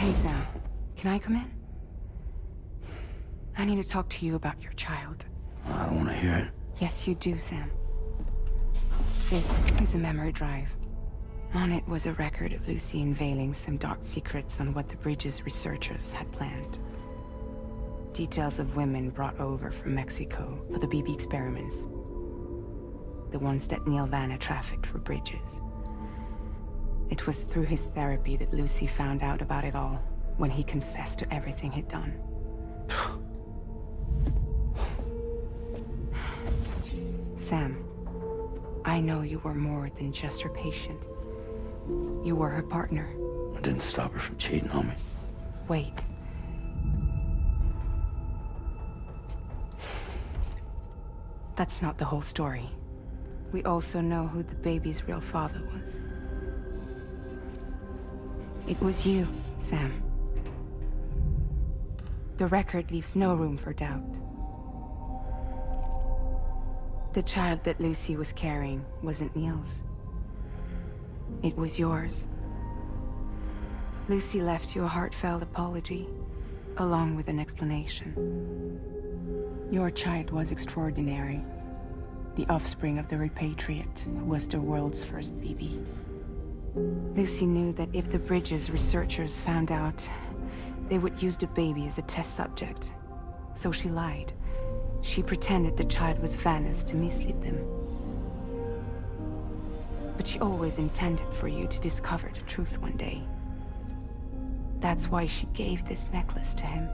Hey, Sam. Can I come in? I need to talk to you about your child. I don't want to hear it. Yes, you do, Sam. This is a memory drive. On it was a record of Lucy unveiling some dark secrets on what the Bridges researchers had planned. Details of women brought over from Mexico for the BB experiments. The ones that Neil Vanna trafficked for Bridges. It was through his therapy that Lucy found out about it all, when he confessed to everything he'd done. Sam, I know you were more than just her patient. You were her partner. I didn't stop her from cheating on me. Wait. That's not the whole story. We also know who the baby's real father was. It was you, Sam. The record leaves no room for doubt. The child that Lucy was carrying wasn't Neil's. It was yours. Lucy left you a heartfelt apology, along with an explanation. Your child was extraordinary. The offspring of the repatriate who was the world's first BB. Lucy knew that if the Bridges researchers found out, they would use the baby as a test subject. So she lied. She pretended the child was Vanna's to mislead them. But she always intended for you to discover the truth one day. That's why she gave this necklace to him.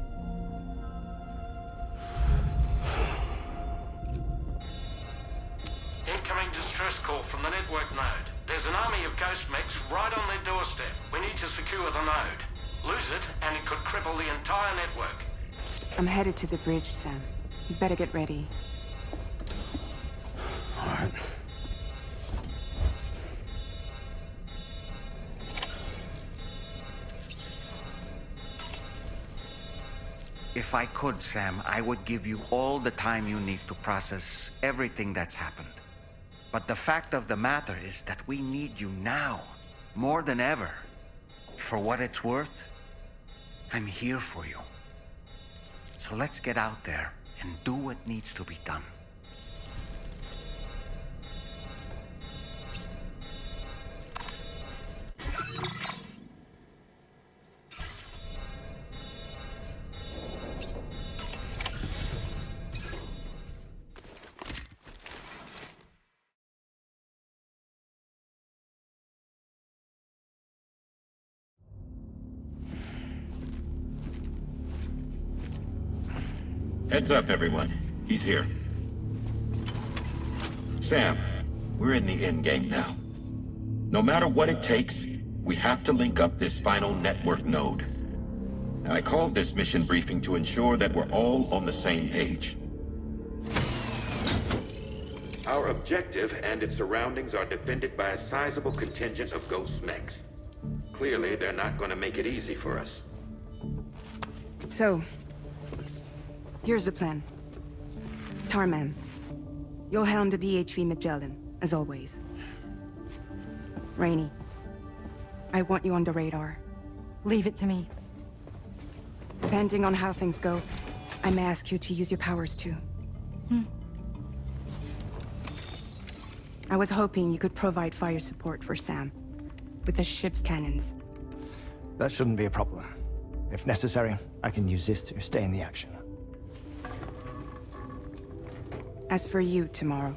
Incoming distress call from the network node. There's an army of ghost mechs right on their doorstep. We need to secure the node. Lose it, and it could cripple the entire network. I'm headed to the bridge, Sam. You better get ready. All right. If I could, Sam, I would give you all the time you need to process everything that's happened. But the fact of the matter is that we need you now, more than ever. For what it's worth, I'm here for you. So let's get out there and do what needs to be done. Heads up, everyone. He's here. Sam, we're in the end game now. No matter what it takes, we have to link up this final network node. I called this mission briefing to ensure that we're all on the same page. Our objective and its surroundings are defended by a sizable contingent of ghost mechs. Clearly, they're not going to make it easy for us. So, here's the plan. Tarman, you'll helm the DHV Magellan, as always. Rainey, I want you on the radar. Leave it to me. Depending on how things go, I may ask you to use your powers too. I was hoping you could provide fire support for Sam, with the ship's cannons. That shouldn't be a problem. If necessary, I can use this to stay in the action. As for you, tomorrow.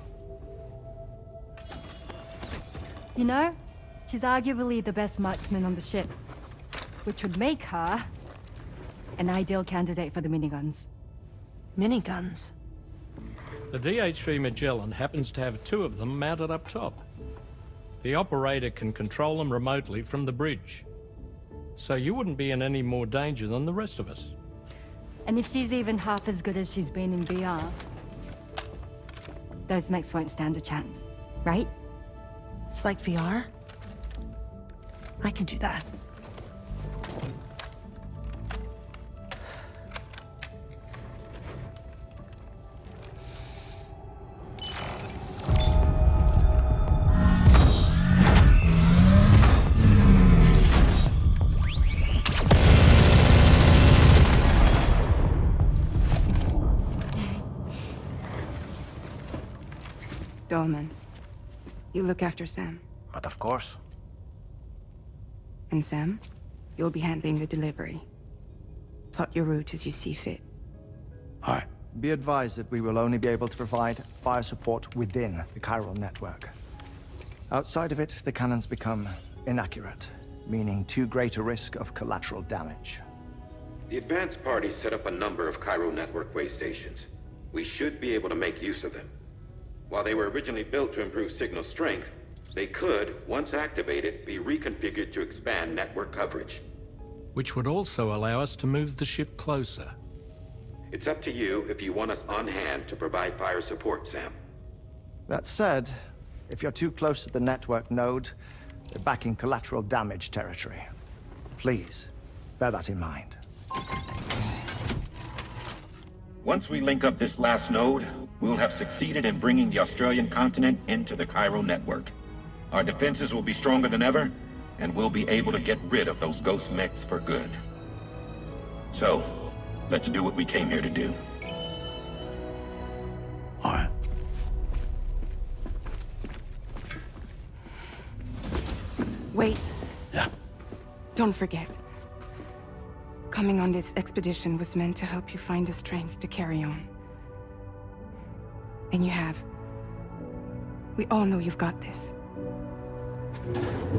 You know, she's arguably the best marksman on the ship, which would make her an ideal candidate for the miniguns. Miniguns? The DHV Magellan happens to have two of them mounted up top. The operator can control them remotely from the bridge. So you wouldn't be in any more danger than the rest of us. And if she's even half as good as she's been in VR, those mechs won't stand a chance, right? It's like VR? I can do that. Dolman. You look after Sam. But of course. And Sam, you'll be handling the delivery. Plot your route as you see fit. All right. Be advised that we will only be able to provide fire support within the chiral network. Outside of it, the cannons become inaccurate, meaning too great a risk of collateral damage. The advanced party set up a number of Cairo network way stations. We should be able to make use of them. While they were originally built to improve signal strength, they could, once activated, be reconfigured to expand network coverage. Which would also allow us to move the ship closer. It's up to you if you want us on hand to provide fire support, Sam. That said, if you're too close to the network node, you're back in collateral damage territory. Please, bear that in mind. Once we link up this last node, we'll have succeeded in bringing the Australian continent into the Cairo network. Our defenses will be stronger than ever, and we'll be able to get rid of those ghost mechs for good. So, let's do what we came here to do. All right. Wait, Yeah. don't forget. Coming on this expedition was meant to help you find the strength to carry on. And you have. We all know you've got this.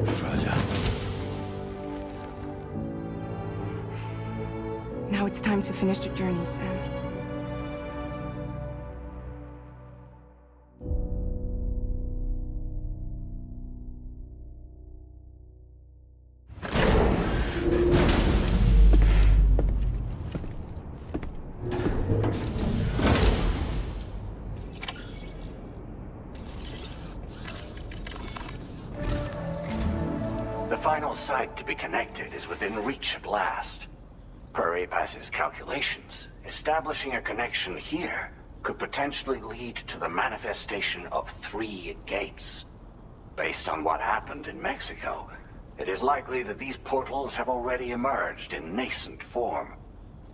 Fragile. Now it's time to finish the journey, Sam. The final site to be connected is within reach at last. Per APAS's calculations, establishing a connection here could potentially lead to the manifestation of 3 gates. Based on what happened in Mexico, it is likely that these portals have already emerged in nascent form,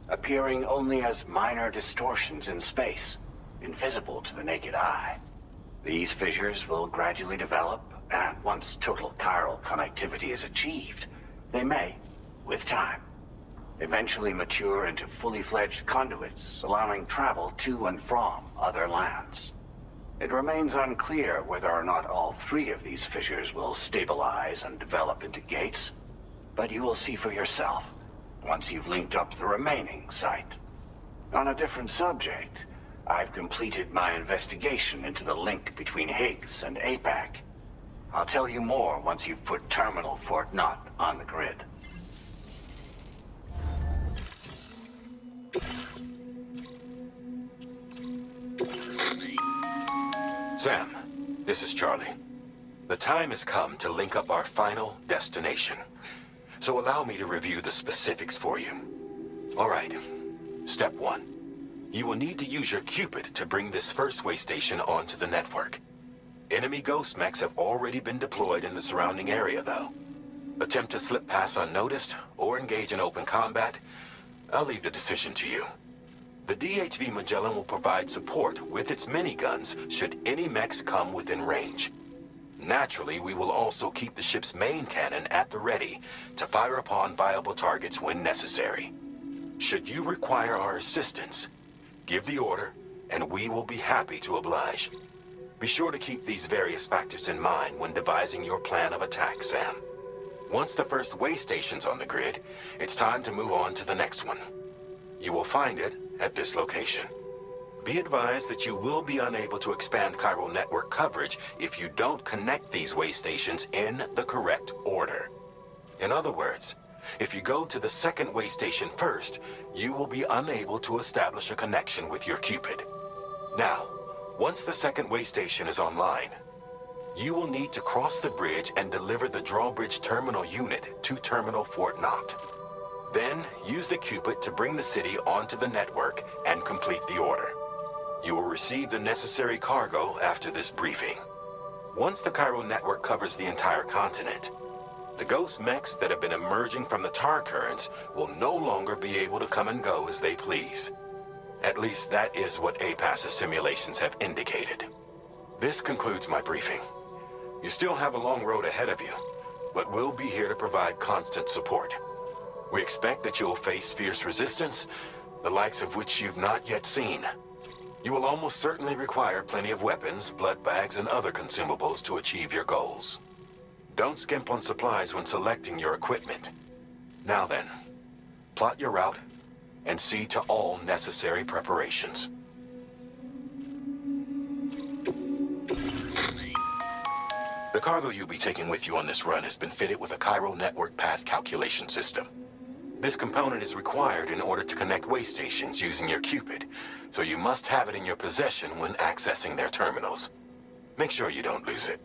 appearing only as minor distortions in space, invisible to the naked eye. These fissures will gradually develop, and once total chiral connectivity is achieved, they may, with time, eventually mature into fully fledged conduits, allowing travel to and from other lands. It remains unclear whether or not all 3 of these fissures will stabilize and develop into gates, but you will see for yourself once you've linked up the remaining site. On a different subject, I've completed my investigation into the link between Higgs and APAC. I'll tell you more once you've put Terminal Fort Knott on the grid. Sam, this is Charlie. The time has come to link up our final destination. So allow me to review the specifics for you. All right. Step 1. You will need to use your Cupid to bring this first way station onto the network. Enemy ghost mechs have already been deployed in the surrounding area, though. Attempt to slip past unnoticed or engage in open combat, I'll leave the decision to you. The DHV Magellan will provide support with its miniguns should any mechs come within range. Naturally, we will also keep the ship's main cannon at the ready to fire upon viable targets when necessary. Should you require our assistance, give the order, and we will be happy to oblige. Be sure to keep these various factors in mind when devising your plan of attack, Sam. Once the first way station's on the grid, it's time to move on to the next one. You will find it at this location. Be advised that you will be unable to expand chiral network coverage if you don't connect these way stations in the correct order. In other words, if you go to the second way station first, you will be unable to establish a connection with your Cupid. Now, once the second way station is online, you will need to cross the bridge and deliver the drawbridge terminal unit to Terminal Fort Knott. Then, use the Cupid to bring the city onto the network and complete the order. You will receive the necessary cargo after this briefing. Once the chiral network covers the entire continent, the ghost mechs that have been emerging from the tar currents will no longer be able to come and go as they please. At least that is what APAS's simulations have indicated. This concludes my briefing. You still have a long road ahead of you, but we'll be here to provide constant support. We expect that you'll face fierce resistance, the likes of which you've not yet seen. You will almost certainly require plenty of weapons, blood bags, and other consumables to achieve your goals. Don't skimp on supplies when selecting your equipment. Now then, plot your route and see to all necessary preparations. The cargo you'll be taking with you on this run has been fitted with a chiral network path calculation system. This component is required in order to connect way stations using your Cupid, so you must have it in your possession when accessing their terminals. Make sure you don't lose it.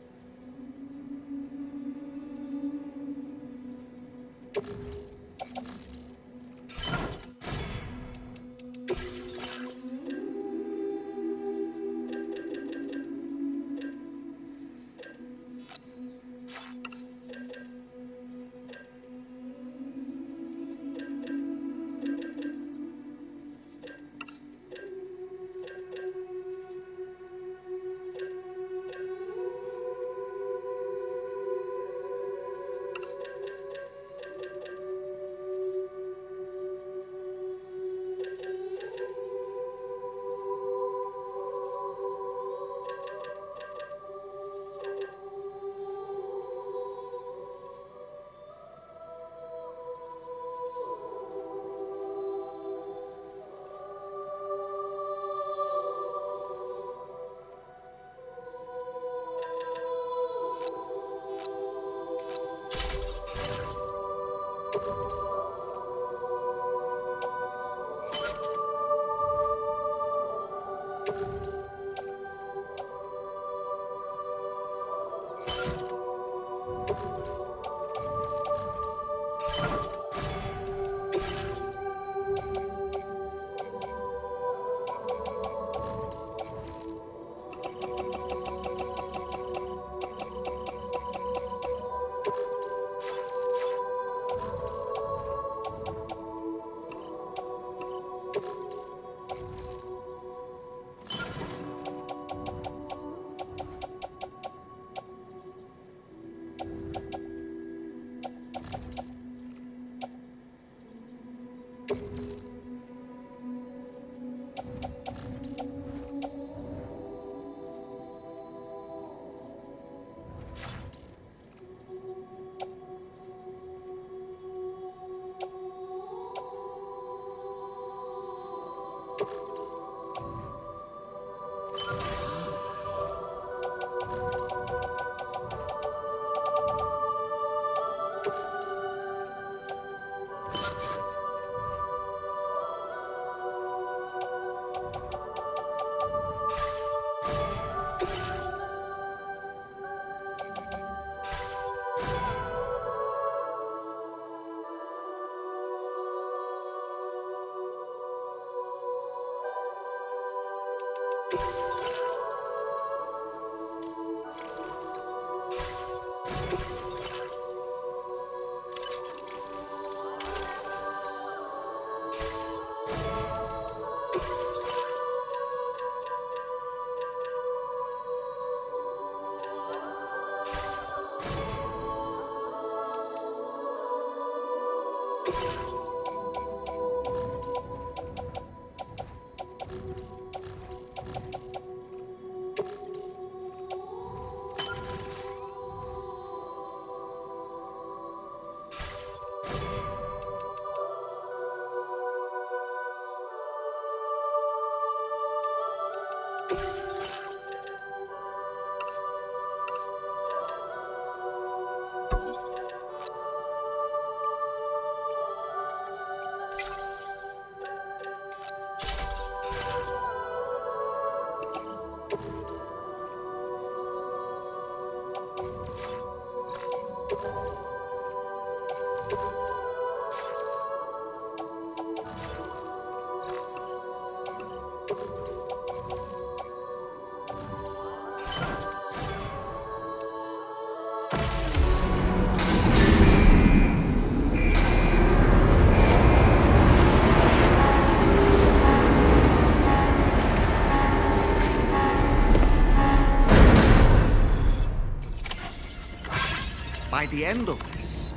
by the end of this.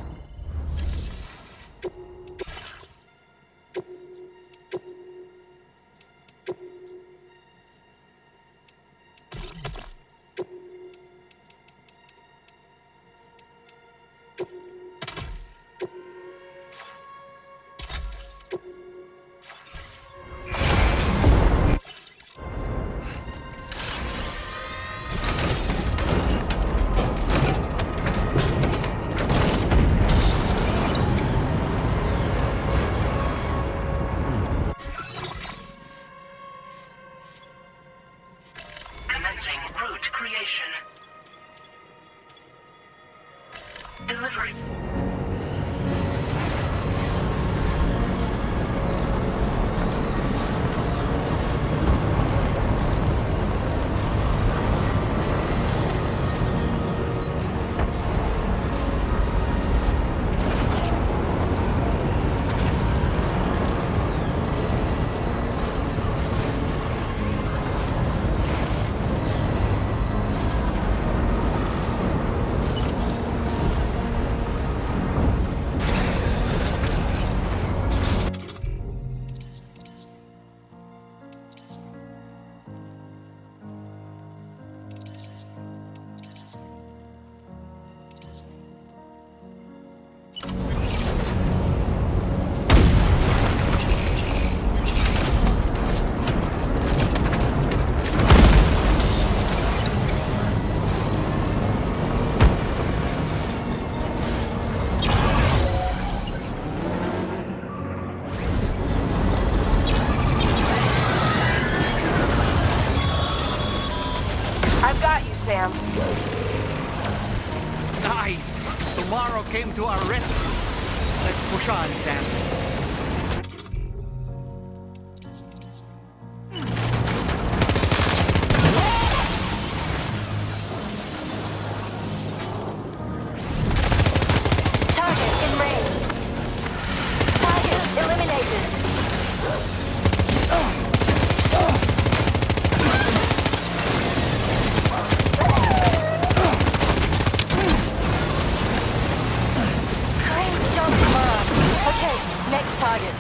Commencing route creation. Delivery. I've got you, Sam. Nice! Tomorrow came to our rescue. Let's push on, Sam. Target in range. Target eliminated. Great job, tomorrow. Okay, next target.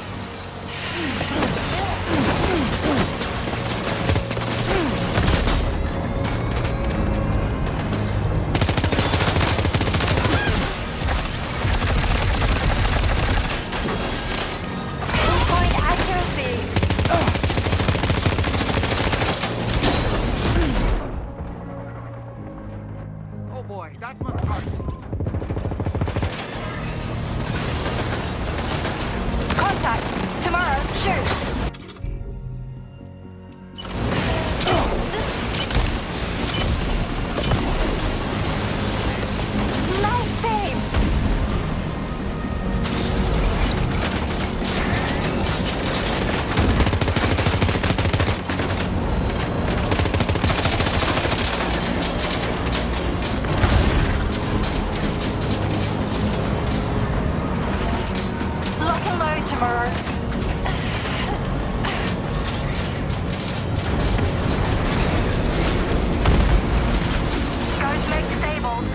Pinpoint accuracy. Oh boy, that must hurt. Contact. Tomorrow, shoot. Nice save. Lock and load tomorrow. Ghost leg disabled.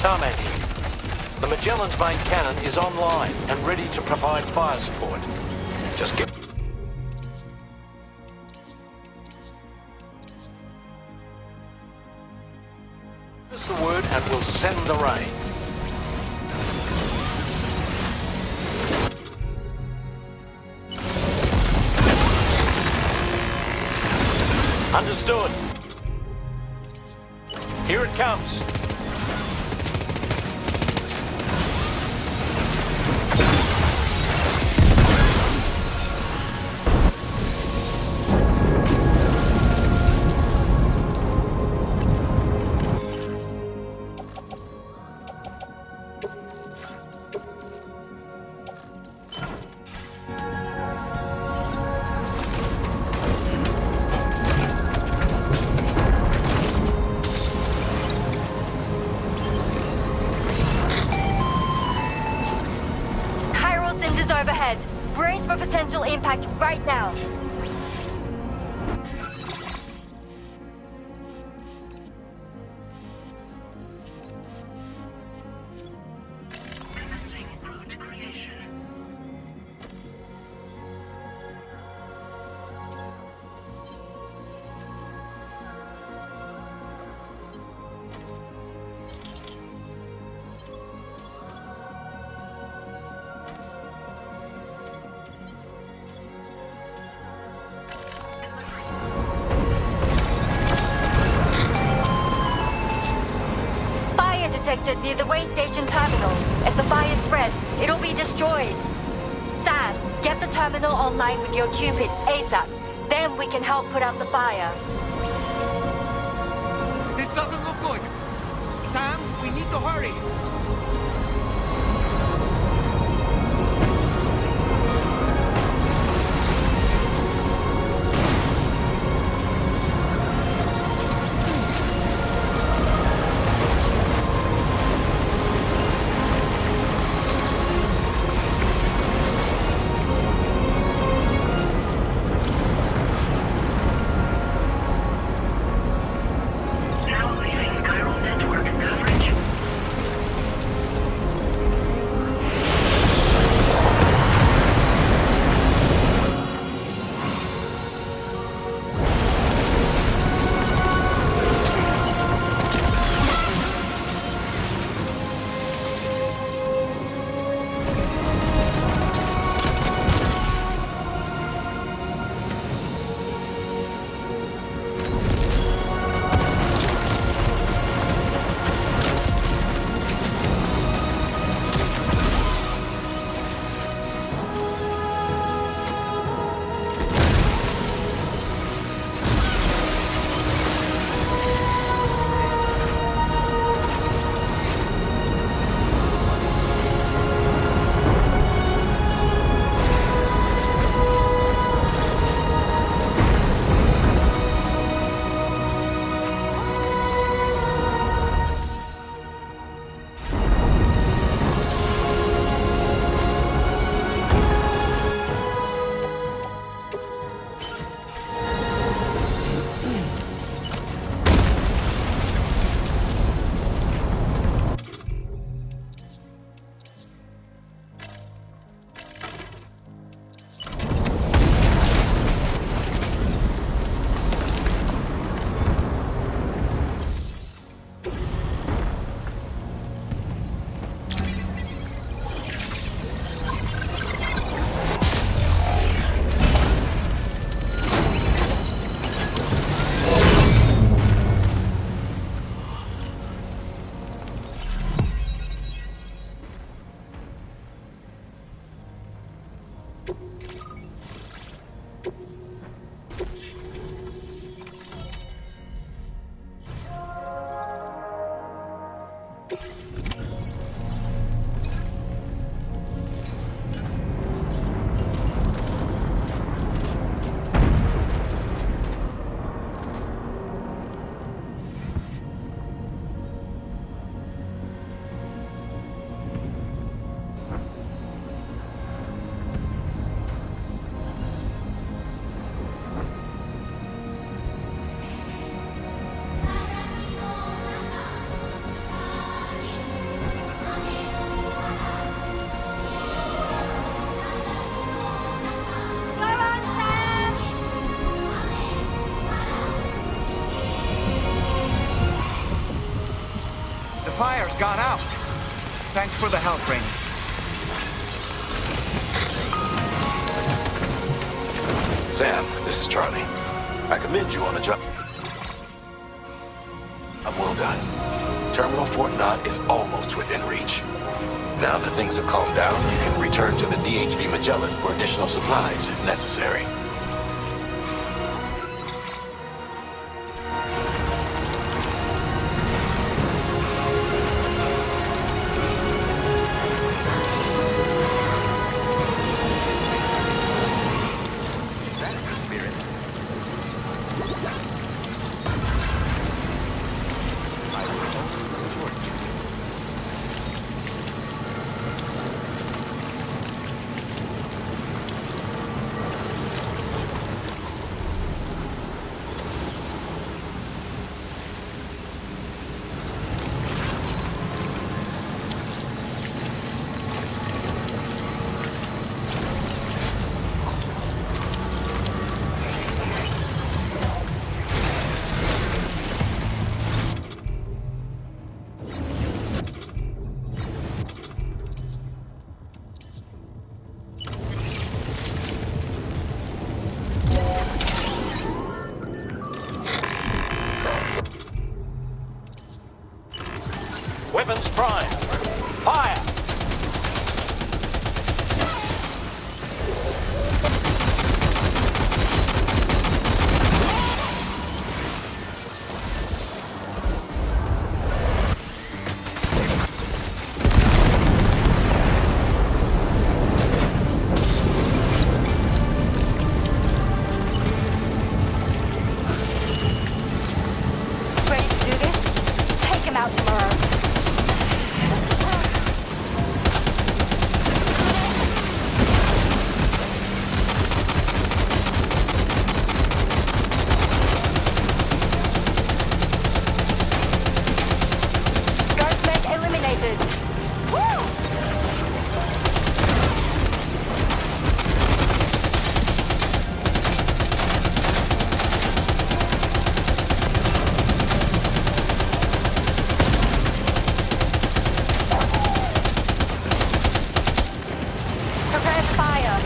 Tarmac here. The Magellan's main cannon is online and ready to provide fire support. Just give us the word and we'll send the rain. Understood. Here it comes. Overhead. Brace for potential impact right now. Commencing route creation. Detected near the way station terminal. If the fire spreads, it'll be destroyed. Sam, get the terminal online with your Cupid ASAP. Then we can help put out the fire. This doesn't look good. Sam, we need to hurry. fire's gone out. Thanks for the help, Rainy. Sam, this is Charlie. I commend you on the job. I'm well done. Terminal Fort Knott is almost within reach. Now that things have calmed down, you can return to the DHV Magellan for additional supplies if necessary. Weapons prime. Fire! Ready to do this? Take him out tomorrow. Ghostman eliminated. Woo! Prepare to fire.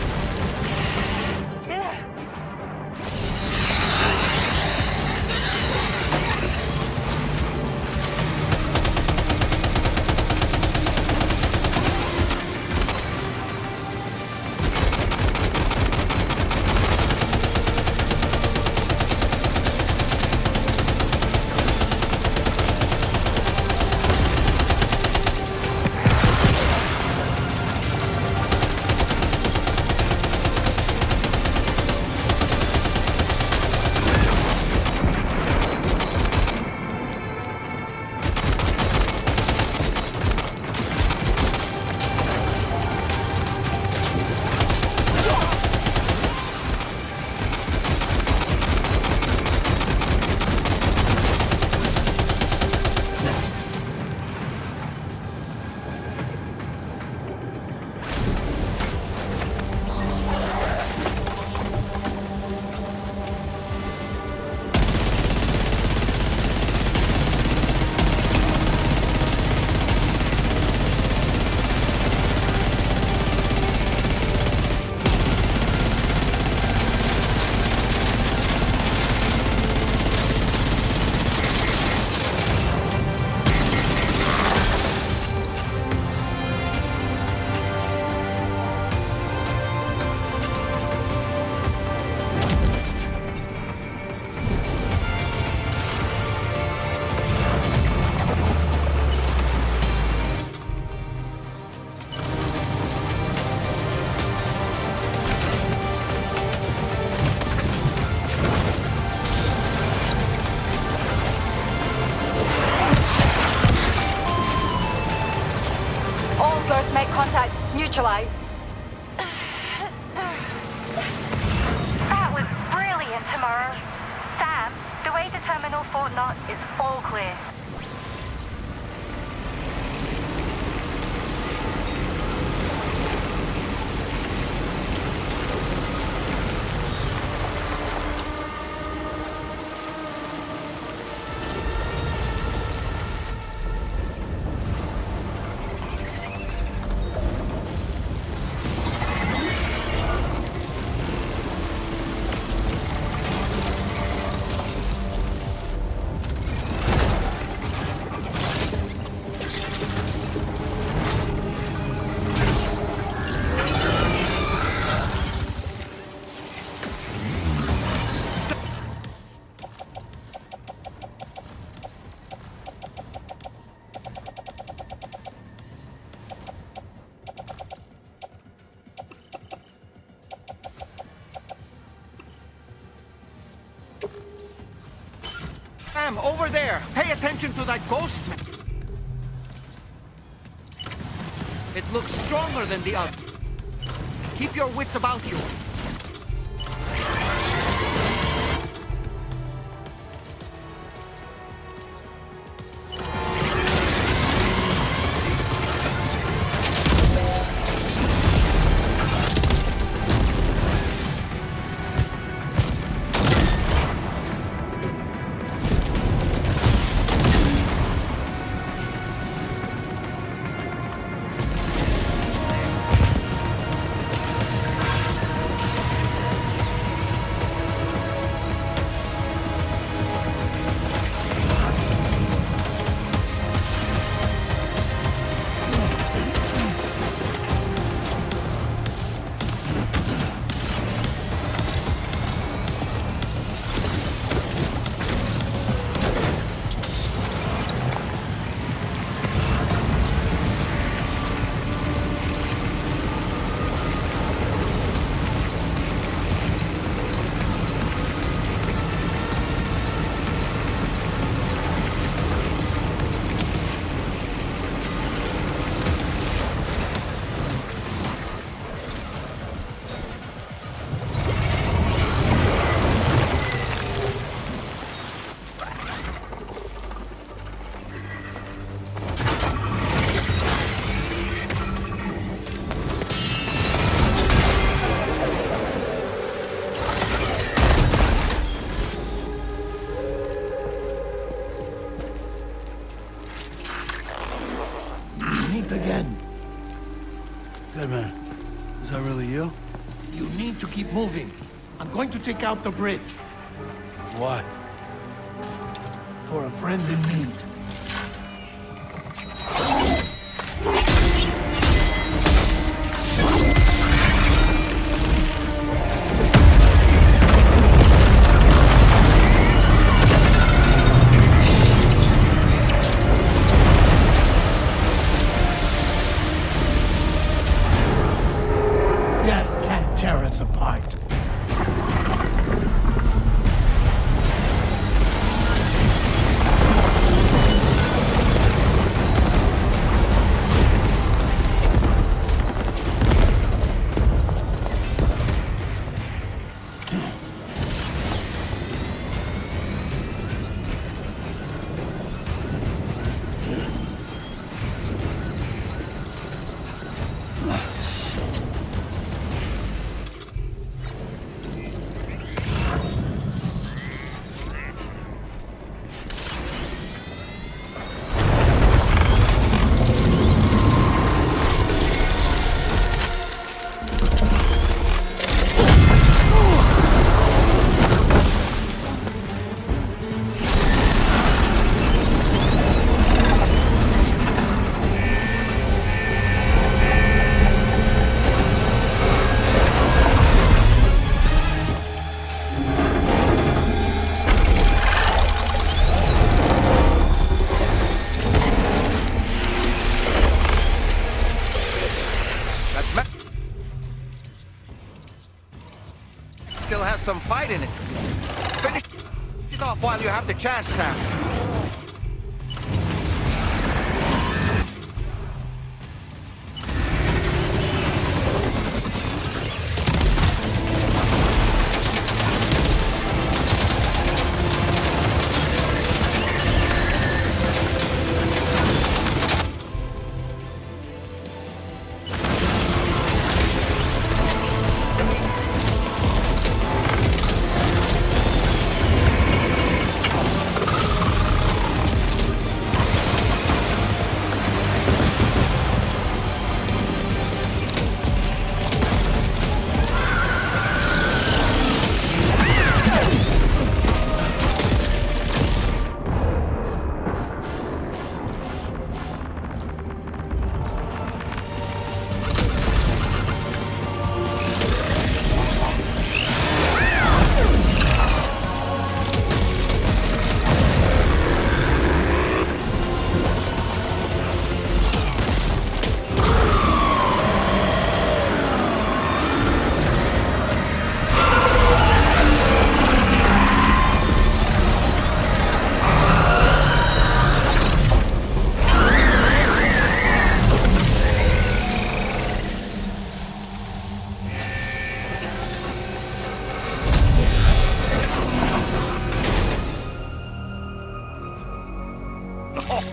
All Ghostmate contacts neutralized. That was brilliant, tomorrow. Sam, the way to Terminal Fort Knott is all clear. Sam, over there! Pay attention to that ghost man! It looks stronger than the other. Keep your wits about you. Again. Good man. Is that really you? You need to keep moving. I'm going to take out the bridge. Why? For a friend in need. Tear us apart. Still has some fight in it. Finish it off while you have the chance, Sam.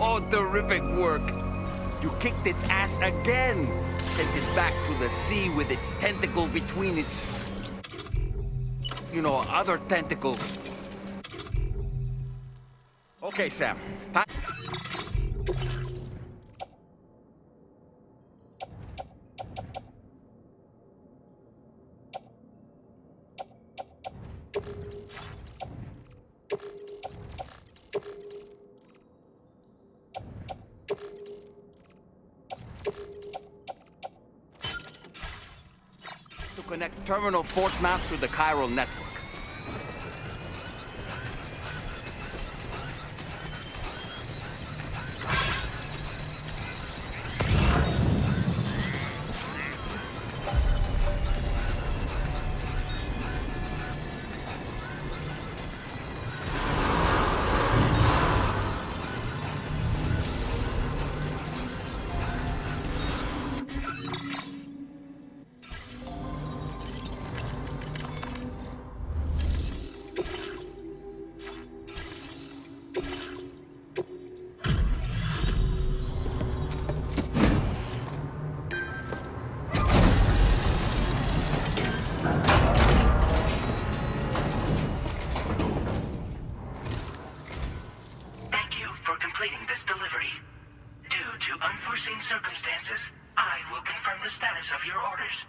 Oh, terrific work. You kicked its ass again. Sent it back to the sea with its tentacle between its... other tentacles. Okay, Sam. To connect terminal force maps to the chiral network. circumstances, I will confirm the status of your orders.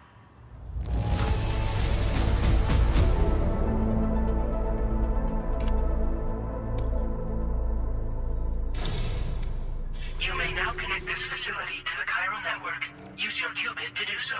You may now connect this facility to the chiral network. Use your qubit to do so.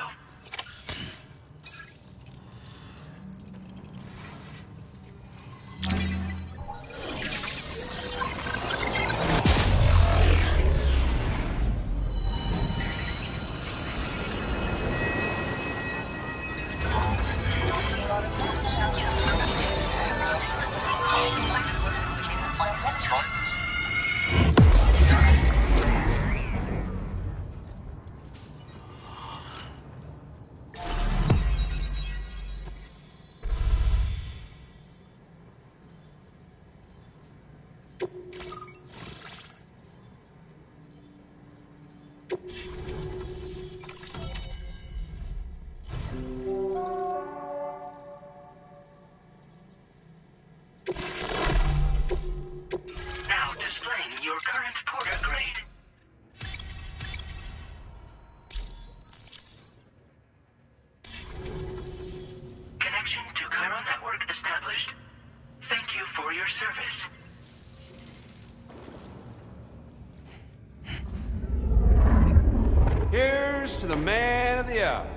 Here's to the man of the hour.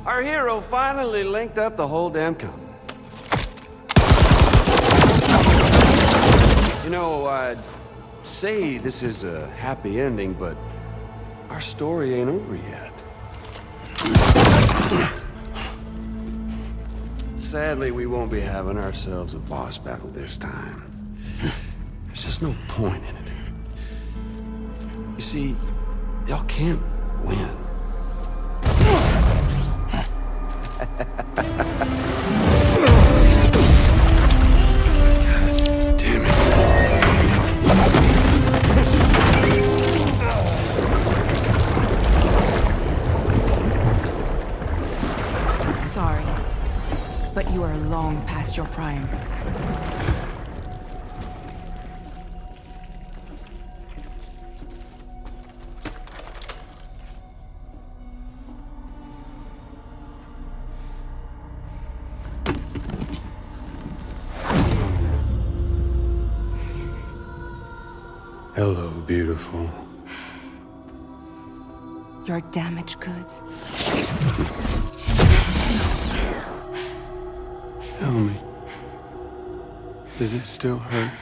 Our hero finally linked up the whole damn company. You know, I'd say this is a happy ending, but our story ain't over yet. Sadly, we won't be having ourselves a boss battle this time. There's just no point in it. You see, y'all can't win. Damn it. Sorry, but you are long past your prime. Hello, beautiful. Your damaged goods. Tell me, does it still hurt?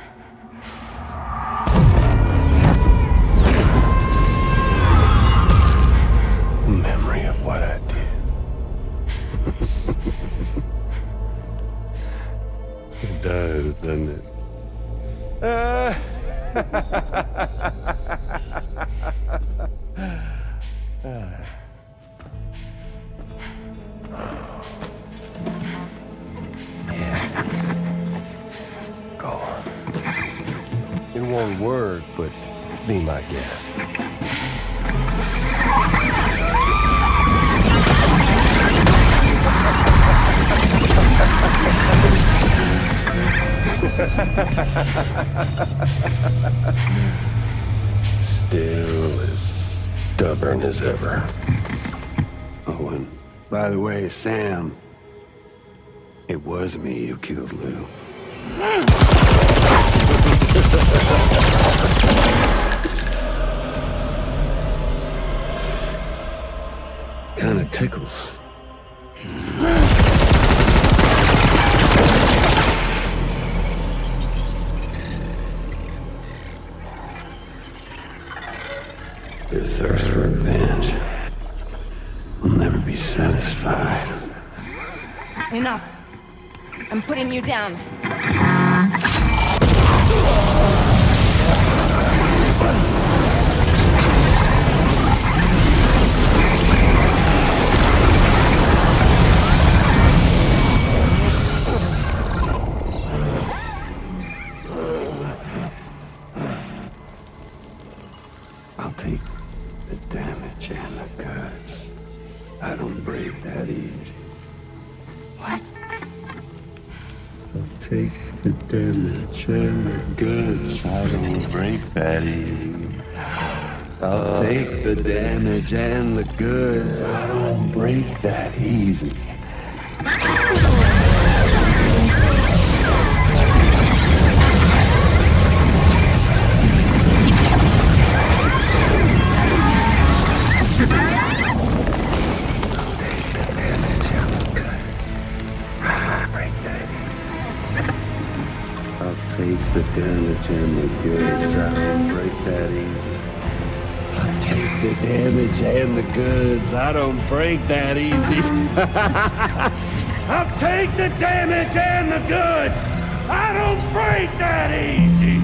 Memory of what I did. It does, doesn't it? Yeah. Go on. It won't work, but be my guest. Still as stubborn as ever. Oh, and by the way, Sam, it was me who killed Lou. Kinda tickles. Your thirst for revenge will never be satisfied. Enough. I'm putting you down. I'll take the damage and the goods. I don't break that easy. What? I'll take the damage and the goods. I don't break that easy. I'll take the damage and the goods. I don't break that easy. Take the damage and the goods. I don't break that easy. I'll take the damage and the goods. I don't break that easy. I'll take the damage and the goods. I don't break that easy.